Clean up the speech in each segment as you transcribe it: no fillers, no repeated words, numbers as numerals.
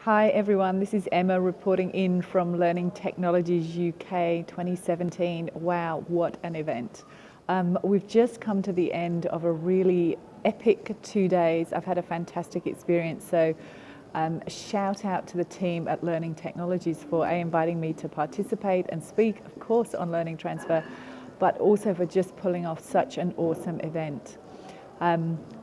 Hi everyone, this is Emma reporting in from Learning Technologies UK 2017. Wow, what an event. We've just come to the end of a really epic 2 days. I've had a fantastic experience, so shout out to the team at Learning Technologies for inviting me to participate and speak, of course, on learning transfer, but also for just pulling off such an awesome event.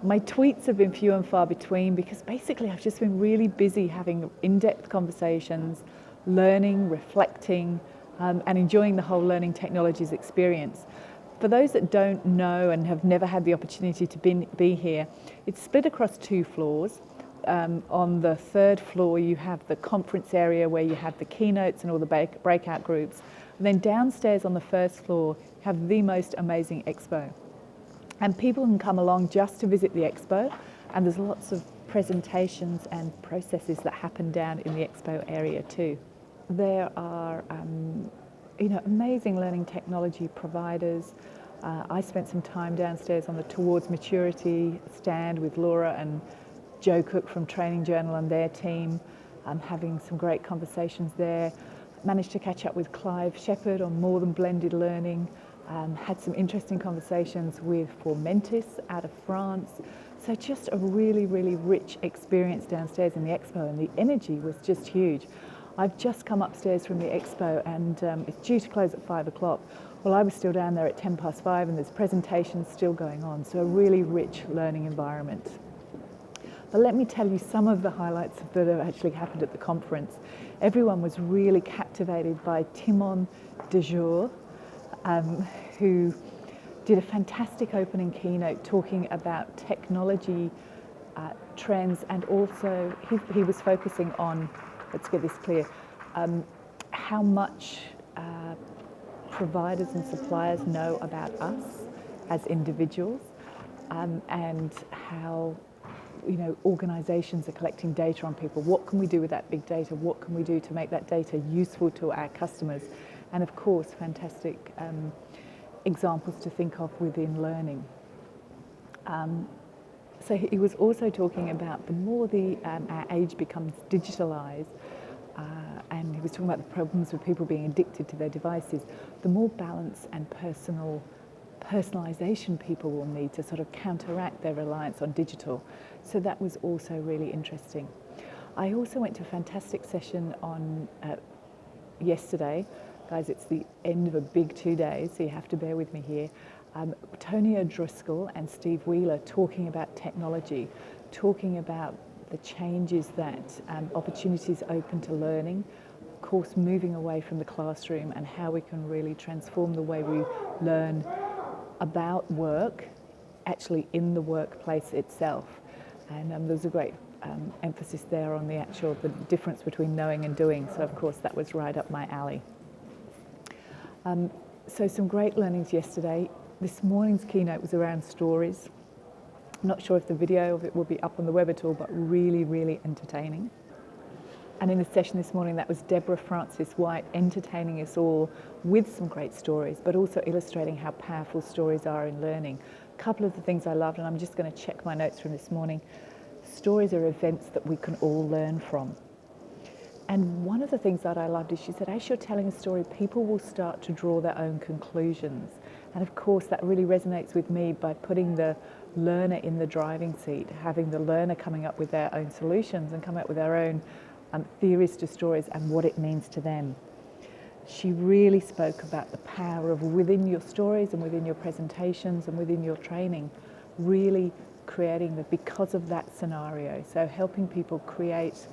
My tweets have been few and far between because basically I've just been really busy having in-depth conversations, learning, reflecting, and enjoying the whole Learning Technologies experience. For those that don't know and have never had the opportunity to be here, it's split across 2 floors. On the 3rd floor you have the conference area where you have the keynotes and all the breakout groups. And then downstairs on the 1st floor you have the most amazing expo. And people can come along just to visit the expo, and there's lots of presentations and processes that happen down in the expo area too. There are amazing learning technology providers. I spent some time downstairs on the Towards Maturity stand with Laura and Joe Cook from Training Journal and their team, having some great conversations there. Managed to catch up with Clive Shepherd on More Than Blended Learning. Had some interesting conversations with Formentis out of France. So just a really, really rich experience downstairs in the expo, and the energy was just huge. I've just come upstairs from the expo and it's due to close at 5 o'clock. Well, I was still down there at 5:10, and there's presentations still going on. So a really rich learning environment. But let me tell you some of the highlights that have actually happened at the conference. Everyone was really captivated by Timon Dejour, who did a fantastic opening keynote talking about technology trends, and also he was focusing on, let's get this clear, how much providers and suppliers know about us as individuals, and how organizations are collecting data on people. What can we do with that big data? What can we do to make that data useful to our customers? And of course, fantastic examples to think of within learning. So he was also talking about the more our age becomes digitalized, and he was talking about the problems with people being addicted to their devices, the more balance and personalization people will need to sort of counteract their reliance on digital. So that was also really interesting. I also went to a fantastic session on yesterday. Guys, it's the end of a big 2 days, so you have to bear with me here. Tony O'Driscoll and Steve Wheeler talking about technology, talking about the changes that opportunities open to learning, of course moving away from the classroom, and how we can really transform the way we learn about work, actually in the workplace itself. And there's a great emphasis there on the difference between knowing and doing. So of course that was right up my alley. So some great learnings yesterday. This morning's keynote was around stories. I'm not sure if the video of it will be up on the web at all, but really, really entertaining. And in the session this morning, that was Deborah Frances-White entertaining us all with some great stories, but also illustrating how powerful stories are in learning. A couple of the things I loved, and I'm just going to check my notes from this morning. Stories are events that we can all learn from. And one of the things that I loved is she said, as you're telling a story, people will start to draw their own conclusions. And of course, that really resonates with me by putting the learner in the driving seat, having the learner coming up with their own solutions and coming up with their own theories to stories and what it means to them. She really spoke about the power of within your stories and within your presentations and within your training, really creating because of that scenario. So helping people create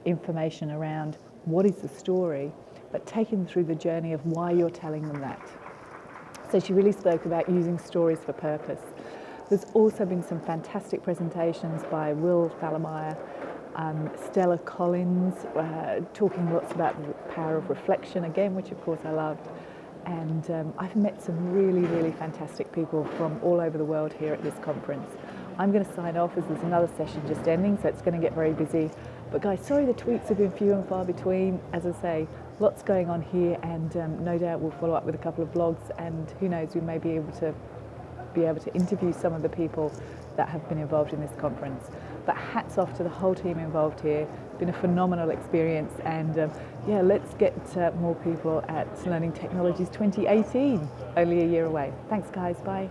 information around what is the story, but taking them through the journey of why you're telling them that. So she really spoke about using stories for purpose. There's also been some fantastic presentations by Will Fallermeyer, Stella Collins, talking lots about the power of reflection again, which of course I loved. And I've met some really, really fantastic people from all over the world here at this conference. I'm going to sign off as there's another session just ending, so it's going to get very busy. But guys, sorry the tweets have been few and far between. As I say, lots going on here, and no doubt we'll follow up with a couple of blogs, and who knows, we may be able to interview some of the people that have been involved in this conference. But hats off to the whole team involved here. It's been a phenomenal experience, and yeah, let's get more people at Learning Technologies 2018, only a year away. Thanks guys, bye.